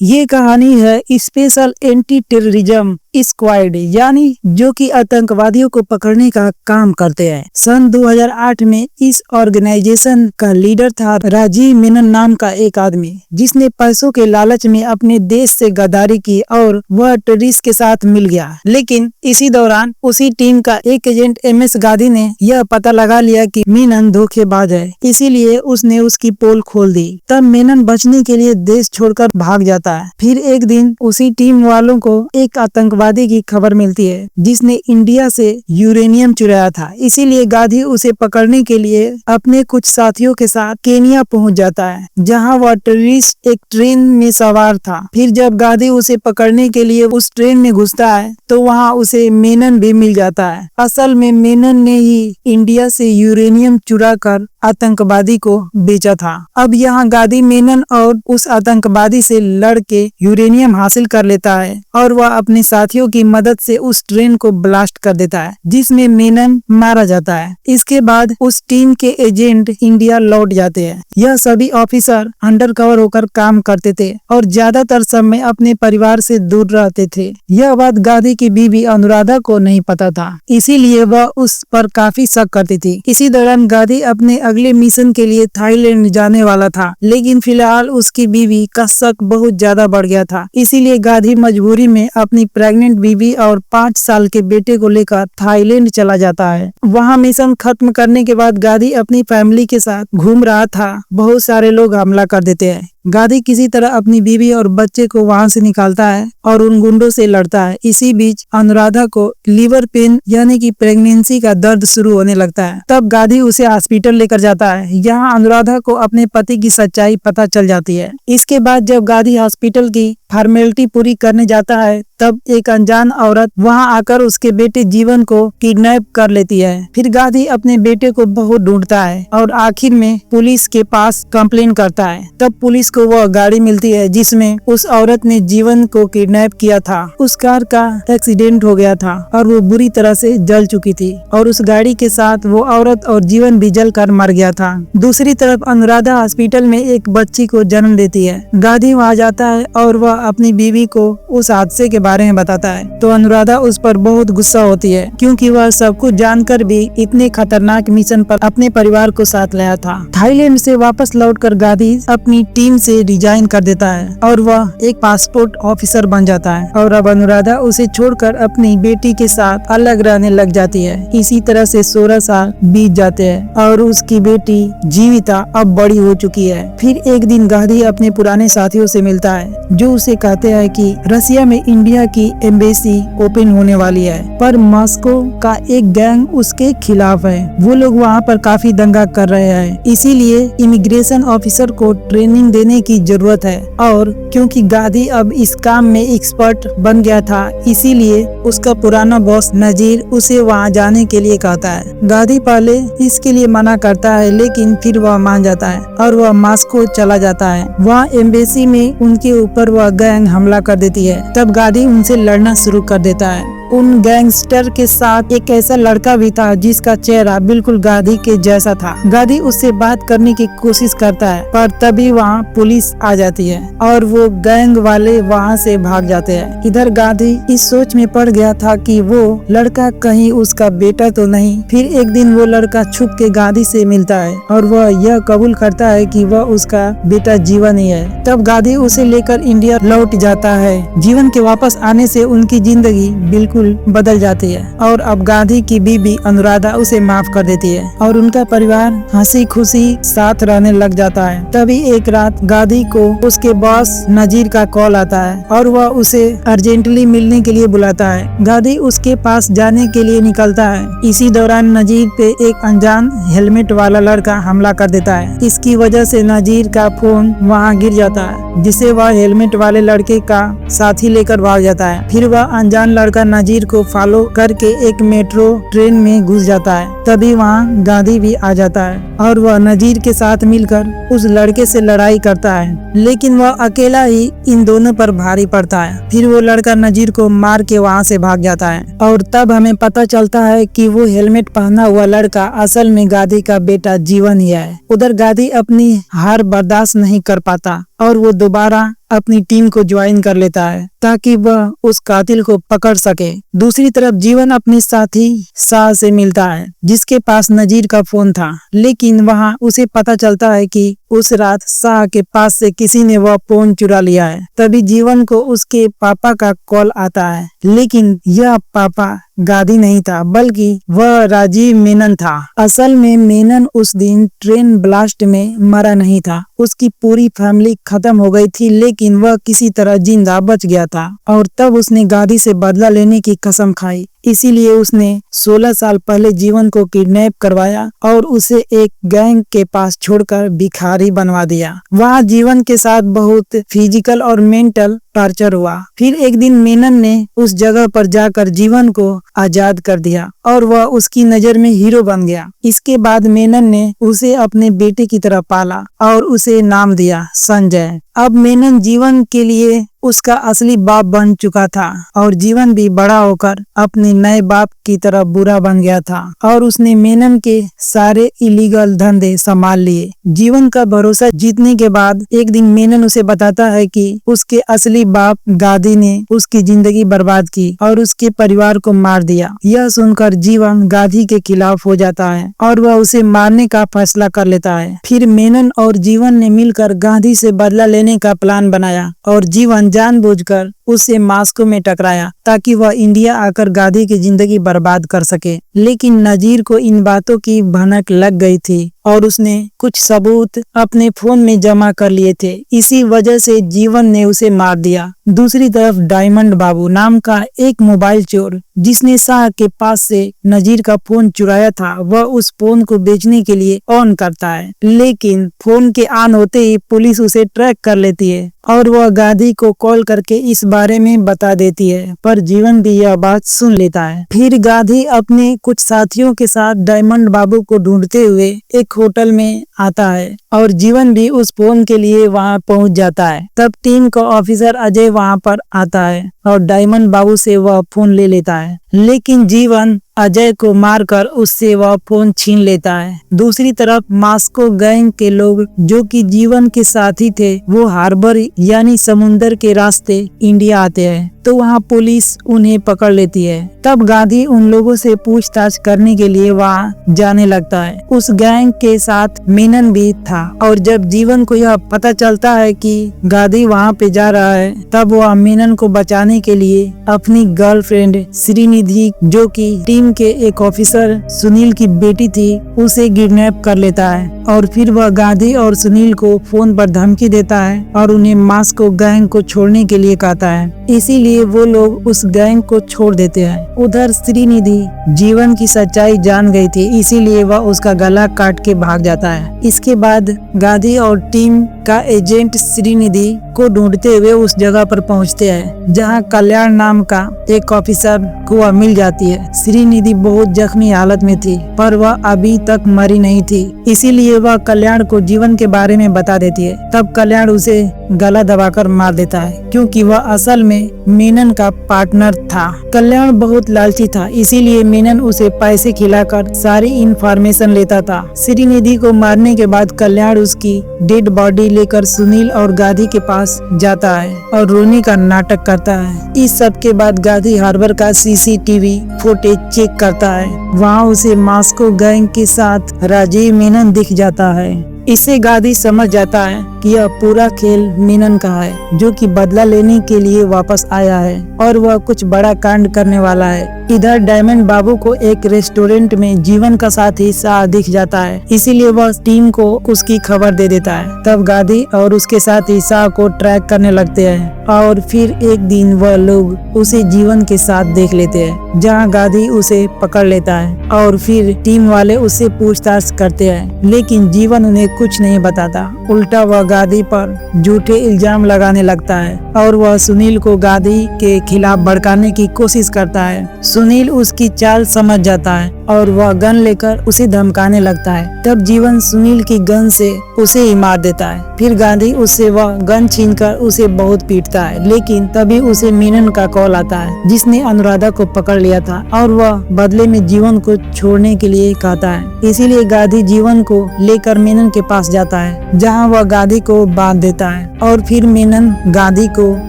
ये कहानी है स्पेशल एंटी टेररिज्म स्क्वाड यानी जो कि आतंकवादियों को पकड़ने का काम करते हैं। सन 2008 में इस ऑर्गेनाइजेशन का लीडर था राजीव मेनन नाम का एक आदमी, जिसने पैसों के लालच में अपने देश से गद्दारी की और वह टेररिस्ट के साथ मिल गया। लेकिन इसी दौरान उसी टीम का एक एजेंट MS गांधी ने यह पता लगा लिया कि मेनन धोखेबाज है, इसीलिए उसने उसकी पोल खोल दी। तब मेनन बचने के लिए देश छोड़कर भाग जाता है। फिर एक दिन उसी टीम वालों को एक आतंकवादी की खबर मिलती है जिसने इंडिया से यूरेनियम चुराया था, इसीलिए गांधी उसे पकड़ने के लिए अपने कुछ साथियों के साथ केनिया पहुंच जाता है, जहां वह टेररिस्ट एक ट्रेन में सवार था। फिर जब गांधी उसे पकड़ने के लिए उस ट्रेन में घुसता है तो वहां उसे मेनन भी मिल जाता है। असल में मेनन ने ही इंडिया से यूरेनियम चुरा कर आतंकवादी को बेचा था। अब यहाँ गांधी मेनन और उस आतंकवादी से लड़ के यूरेनियम हासिल कर लेता है और वह अपने साथियों की मदद से उस ट्रेन को ब्लास्ट कर देता है, जिसमें मेनन मारा जाता है। इसके बाद उस टीम के एजेंट इंडिया लौट जाते हैं। यह सभी ऑफिसर अंडरकवर होकर काम करते थे और ज्यादातर समय अपने परिवार से दूर रहते थे। यह बात गांधी की बीवी अनुराधा को नहीं पता था, इसीलिए वह उस पर काफी शक करती थी। इसी दौरान गांधी अपने अगले मिशन के लिए थाईलैंड जाने वाला था, लेकिन फिलहाल उसकी बीवी का शक बहुत ज्यादा बढ़ गया था। इसीलिए गांधी मजबूरी में अपनी प्रेग्नेंट बीवी और 5 साल के बेटे को लेकर थाईलैंड चला जाता है। वहां मिशन खत्म करने के बाद गांधी अपनी फैमिली के साथ घूम रहा था। बहुत सारे लोग हमला कर देते हैं। गांधी किसी तरह अपनी बीवी और बच्चे को वहां से निकालता है और उन गुंडों से लड़ता है। इसी बीच अनुराधा को लिवर पेन यानी कि प्रेगनेंसी का दर्द शुरू होने लगता है। तब गांधी उसे हॉस्पिटल लेकर जाता है। यहाँ अनुराधा को अपने पति की सच्चाई पता चल जाती है। इसके बाद जब गांधी हॉस्पिटल की फॉर्मेलिटी पूरी करने जाता है, तब एक अनजान औरत वहां आकर उसके बेटे जीवन को किडनैप कर लेती है। फिर गांधी अपने बेटे को बहुत ढूंढता है और आखिर में पुलिस के पास कंप्लेन करता है। तब पुलिस को वह गाड़ी मिलती है जिसमें उस औरत ने जीवन को किडनैप किया था। उस कार का एक्सीडेंट हो गया था और वो बुरी तरह से जल चुकी थी और उस गाड़ी के साथ वो औरत और जीवन भी जल कर मर गया था। दूसरी तरफ अनुराधा हॉस्पिटल में एक बच्ची को जन्म देती है। गांधी वहाँ जाता है और वह अपनी बीवी को उस हादसे के बारे में बताता है, तो अनुराधा उस पर बहुत गुस्सा होती है, क्योंकि वह सब कुछ जानकर भी इतने खतरनाक मिशन पर अपने परिवार को साथ लाया था। थाईलैंड से वापस लौटकर गांधी अपनी टीम से रिजाइन कर देता है और वह एक पासपोर्ट ऑफिसर बन जाता है और अब अनुराधा उसे छोड़कर अपनी बेटी के साथ अलग रहने लग जाती है। इसी तरह से 16 साल बीत जाते हैं और उसकी बेटी जीविता अब बड़ी हो चुकी है। फिर एक दिन गांधी अपने पुराने साथियों से मिलता है, जो उसे कहते हैं कि रसिया में इंडिया की एम्बेसी ओपन होने वाली है, पर मॉस्को का एक गैंग उसके खिलाफ है। वो लोग वहाँ पर काफी दंगा कर रहे हैं, इसीलिए इमिग्रेशन ऑफिसर को ट्रेनिंग देने की जरूरत है। और क्योंकि गांधी अब इस काम में एक्सपर्ट बन गया था, इसीलिए उसका पुराना बॉस नजीर उसे वहाँ जाने के लिए कहता है। गांधी पहले इसके लिए मना करता है, लेकिन फिर वह मान जाता है और वह मॉस्को चला जाता है। वहाँ एम्बेसी में उनके ऊपर वह गैंग हमला कर देती है। तब गांधी उनसे लड़ना शुरू कर देता है। उन गैंगस्टर के साथ एक ऐसा लड़का भी था जिसका चेहरा बिल्कुल गांधी के जैसा था। गांधी उससे बात करने की कोशिश करता है, पर तभी वहाँ पुलिस आ जाती है और वो गैंग वाले वहाँ से भाग जाते हैं। इधर गांधी इस सोच में पड़ गया था कि वो लड़का कहीं उसका बेटा तो नहीं। फिर एक दिन वो लड़का छुप के गांधी से मिलता है और वह यह कबूल करता है कि वह उसका बेटा जीवन ही है। तब गांधी उसे लेकर इंडिया लौट जाता है। जीवन के वापस आने से उनकी जिंदगी बिल्कुल बदल जाती है और अब गांधी की बीबी अनुराधा उसे माफ कर देती है और उनका परिवार हंसी खुशी साथ रहने लग जाता है। तभी एक रात गांधी को उसके बॉस नजीर का कॉल आता है और वह उसे अर्जेंटली मिलने के लिए बुलाता है। गांधी उसके पास जाने के लिए निकलता है। इसी दौरान नजीर पे एक अनजान हेलमेट वाला लड़का हमला कर देता है। इसकी वजह से नजीर का फोन वहाँ गिर जाता है, जिसे वह हेलमेट वाले लड़के का साथी लेकर भाग जाता है। फिर वह अनजान लड़का नजीर को फॉलो करके एक मेट्रो ट्रेन में घुस जाता है। तभी वहाँ गांधी भी आ जाता है और वह नजीर के साथ मिलकर उस लड़के से लड़ाई करता है, लेकिन वह अकेला ही इन दोनों पर भारी पड़ता है। फिर वो लड़का नजीर को मार के वहाँ से भाग जाता है और तब हमें पता चलता है कि वो हेलमेट पहना हुआ लड़का असल में गांधी का बेटा जीवन ही है। उधर गांधी अपनी हार बर्दाश्त नहीं कर पाता और वो दोबारा अपनी टीम को ज्वाइन कर लेता है ताकि वह उस कातिल को पकड़ सके। दूसरी तरफ जीवन अपने साथी शाह से मिलता है जिसके पास नजीर का फोन था, लेकिन वहां उसे पता चलता है कि उस रात शाह के पास से किसी ने वह फोन चुरा लिया है। तभी जीवन को उसके पापा का कॉल आता है, लेकिन यह पापा गांधी नहीं था बल्कि वह राजीव मेनन था। असल में मेनन उस दिन ट्रेन ब्लास्ट में मरा नहीं था, उसकी पूरी फैमिली खत्म हो गई थी, लेकिन वह किसी तरह जिंदा बच गया था और तब उसने गांधी से बदला लेने की कसम खाई। इसीलिए उसने 16 साल पहले जीवन को किडनैप करवाया और उसे एक गैंग के पास छोड़कर भिखारी बनवा दिया। वहाँ जीवन के साथ बहुत फिजिकल और मेंटल टॉर्चर हुआ। फिर एक दिन मेनन ने उस जगह पर जाकर जीवन को आजाद कर दिया और वह उसकी नजर में हीरो बन गया। इसके बाद मेनन ने उसे अपने बेटे की तरह पाला और उसे नाम दिया संजय। अब मेनन जीवन के लिए उसका असली बाप बन चुका था और जीवन भी बड़ा होकर अपने नए बाप की तरह बुरा बन गया था और उसने मेनन के सारे इलीगल धंधे संभाल लिए। जीवन का भरोसा जीतने के बाद एक दिन मेनन उसे बताता है कि उसके असली बाप गांधी ने उसकी जिंदगी बर्बाद की और उसके परिवार को मार दिया। यह सुनकर जीवन गांधी के खिलाफ हो जाता है और वह उसे मारने का फैसला कर लेता है। फिर मेनन और जीवन ने मिलकर गांधी से बदला लेने का प्लान बनाया और जीवन जानबूझकर उसे मास्को में टकराया ताकि वह इंडिया आकर गांधी की जिंदगी बर्बाद कर सके। लेकिन नजीर को इन बातों की भनक लग गई थी और उसने कुछ सबूत अपने फोन में जमा कर लिए थे, इसी वजह से जीवन ने उसे मार दिया। दूसरी तरफ डायमंड बाबू नाम का एक मोबाइल चोर जिसने शाह के पास से नजीर का फोन चुराया था, वह उस फोन को बेचने के लिए ऑन करता है, लेकिन फोन के ऑन होते ही पुलिस उसे ट्रैक कर लेती है और वह गांधी को कॉल करके इस बारे में बता देती है, पर जीवन भी यह बात सुन लेता है। फिर गांधी अपने कुछ साथियों के साथ डायमंड बाबू को ढूंढते हुए एक होटल में आता है और जीवन भी उस फोन के लिए वहां पहुंच जाता है। तब टीम का ऑफिसर अजय वहां पर आता है और डायमंड बाबू से वह फोन ले लेता है, लेकिन जीवन अजय को मारकर उससे वह फोन छीन लेता है। दूसरी तरफ मास्को गैंग के लोग जो कि जीवन के साथी थे, वो हार्बर यानी समुंदर के रास्ते इंडिया आते हैं, तो वहाँ पुलिस उन्हें पकड़ लेती है। तब गांधी उन लोगों से पूछताछ करने के लिए वहाँ जाने लगता है। उस गैंग के साथ मेनन भी था और जब जीवन को यह पता चलता है कि गांधी वहाँ पे जा रहा है, तब वह मेनन को बचाने के लिए अपनी गर्लफ्रेंड श्रीनिधि जो कि टीम के एक ऑफिसर सुनील की बेटी थी, उसे किडनैप कर लेता है और फिर वह गांधी और सुनील को फोन पर धमकी देता है और उन्हें मास्को गैंग को छोड़ने के लिए कहता है। इसीलिए वो लोग उस गैंग को छोड़ देते हैं। उधर श्रीनिधि जीवन की सच्चाई जान गई थी, इसीलिए वह उसका गला काट के भाग जाता है। इसके बाद गांधी और टीम का एजेंट श्रीनिधि को ढूंढते हुए उस जगह पर पहुंचते हैं जहां कल्याण नाम का एक ऑफिसर को वह मिल जाती है। श्रीनिधि बहुत जख्मी हालत में थी, पर वह अभी तक मरी नहीं थी, इसीलिए वह कल्याण को जीवन के बारे में बता देती है। तब कल्याण उसे गला दबाकर मार देता है क्योंकि वह असल में मेनन का पार्टनर था। कल्याण बहुत लालची था, इसीलिए मेनन उसे पैसे खिलाकर सारी इंफॉर्मेशन लेता था। श्रीनिधि को मारने के बाद कल्याण उसकी डेड बॉडी लेकर सुनील और गांधी के पास जाता है और रोने का नाटक करता है। इस सब के बाद गांधी हार्बर का सीसीटीवी फुटेज चेक करता है, वहाँ उसे मास्को गैंग के साथ राजीव मेनन दिख जाता है। इससे गांधी समझ जाता है कि यह पूरा खेल मेनन का है जो कि बदला लेने के लिए वापस आया है और वह कुछ बड़ा कांड करने वाला है। इधर डायमंड बाबू को एक रेस्टोरेंट में जीवन का साथी शाह दिख जाता है, इसीलिए वह टीम को उसकी खबर दे देता है। तब गांधी और उसके साथी शाह को ट्रैक करने लगते हैं और फिर एक दिन वह लोग उसे जीवन के साथ देख लेते हैं जहां गांधी उसे पकड़ लेता है और फिर टीम वाले उससे पूछताछ करते हैं, लेकिन जीवन उन्हें कुछ नहीं बताता। उल्टा वह गांधी पर झूठे इल्जाम लगाने लगता है और वह सुनील को गांधी के खिलाफ भड़काने की कोशिश करता है। सुनील उसकी चाल समझ जाता है और वह गन लेकर उसे धमकाने लगता है। तब जीवन सुनील की गन से उसे ही मार देता है। फिर गांधी उससे वह गन छीनकर उसे बहुत पीटता होता है, लेकिन तभी उसे मीनन का कॉल आता है जिसने अनुराधा को पकड़ लिया था और वह बदले में जीवन को छोड़ने के लिए कहता है। इसीलिए गांधी जीवन को लेकर मेनन के पास जाता है, जहां वह गांधी को बांध देता है और फिर मेनन गांधी को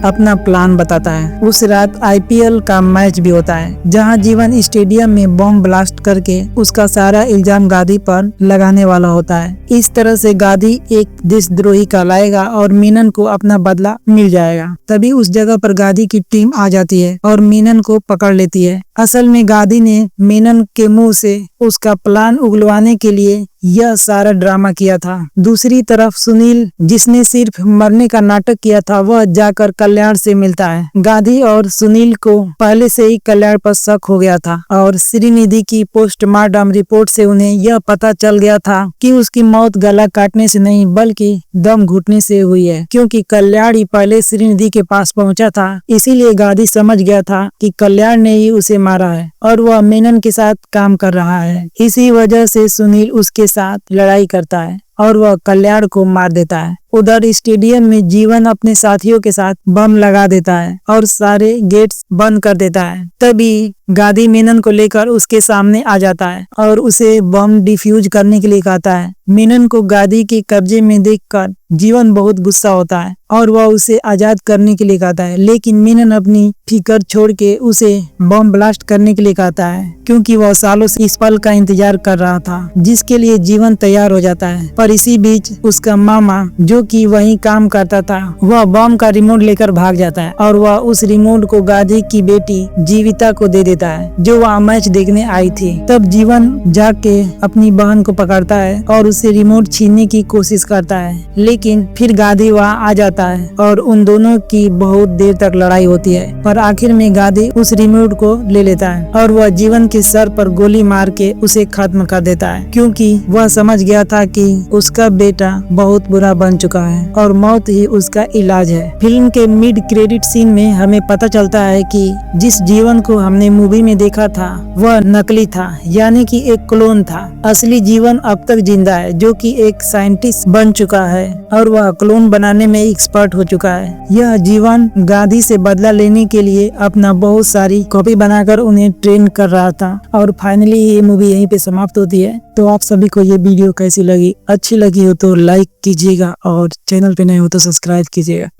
अपना प्लान बताता है। उस रात IPL का मैच भी होता है, जहां जीवन स्टेडियम में बम ब्लास्ट करके उसका सारा इल्जाम गांधी पर लगाने वाला होता है। इस तरह से गांधी एक देशद्रोही कहलाएगा और मेनन को अपना बदला मिल जाएगा। तभी उस जगह पर गांधी की टीम आ जाती है और मेनन को पकड़ लेती है। असल में गांधी ने मेनन के मुंह से उसका प्लान उगलवाने के लिए यह सारा ड्रामा किया था। दूसरी तरफ सुनील, जिसने सिर्फ मरने का नाटक किया था, वह जाकर कल्याण से मिलता है। गांधी और सुनील को पहले से ही कल्याण पर शक हो गया था और श्रीनिधि की पोस्टमार्टम रिपोर्ट से उन्हें यह पता चल गया था कि उसकी मौत गला काटने से नहीं बल्कि दम घुटने से हुई है, क्योंकि कल्याण ही पहले श्रीनिधि के पास पहुंचा था। इसीलिए गांधी समझ गया था कि कल्याण ने ही उसे मारा है और वह मेनन के साथ काम कर रहा है। इसी वजह से सुनील उसके साथ लड़ाई करता है और वह कल्याण को मार देता है। उधर स्टेडियम में जीवन अपने साथियों के साथ बम लगा देता है और सारे गेट्स बंद कर देता है। तभी गांधी मेनन को लेकर उसके सामने आ जाता है और उसे बम डिफ्यूज करने के लिए कहता है। मेनन को गांधी के कब्जे में देखकर जीवन बहुत गुस्सा होता है और वह उसे आजाद करने के लिए कहता है, लेकिन मेनन अपनी फिक्र छोड़ के उसे बम ब्लास्ट करने के लिए कहता है, क्योंकि वह सालों से इस पल का इंतजार कर रहा था, जिसके लिए जीवन तैयार हो जाता है। पर इसी बीच उसका मामा, जो कि वहीं काम करता था, वह बम का रिमोट लेकर भाग जाता है और वह उस रिमोट को गांधी की बेटी जीविता को दे देता है, जो वहाँ मैच देखने आई थी। तब जीवन जाग के अपनी बहन को पकड़ता है और उसे रिमोट छीनने की कोशिश करता है, लेकिन फिर गांधी वहाँ आ जाता है और उन दोनों की बहुत देर तक लड़ाई होती है। पर आखिर में गांधी उस रिमोट को ले लेता है और वह जीवन के सर पर गोली मार के उसे खत्म कर देता है, क्योंकि वह समझ गया था कि उसका बेटा बहुत बुरा बन चुका है और मौत ही उसका इलाज है। फिल्म के मिड क्रेडिट सीन में हमें पता चलता है कि जिस जीवन को हमने मूवी में देखा था वह नकली था, यानी कि एक क्लोन था। असली जीवन अब तक जिंदा है, जो कि एक साइंटिस्ट बन चुका है और वह क्लोन बनाने में एक्सपर्ट हो चुका है। यह जीवन गांधी से बदला लेने के लिए अपना बहुत सारी कॉपी बनाकर उन्हें ट्रेन कर रहा था और फाइनली ये मूवी यहीं पे समाप्त होती है। तो आप सभी को ये वीडियो कैसी लगी? अच्छी लगी हो तो लाइक कीजिएगा और चैनल पे नए हो तो सब्सक्राइब कीजिएगा।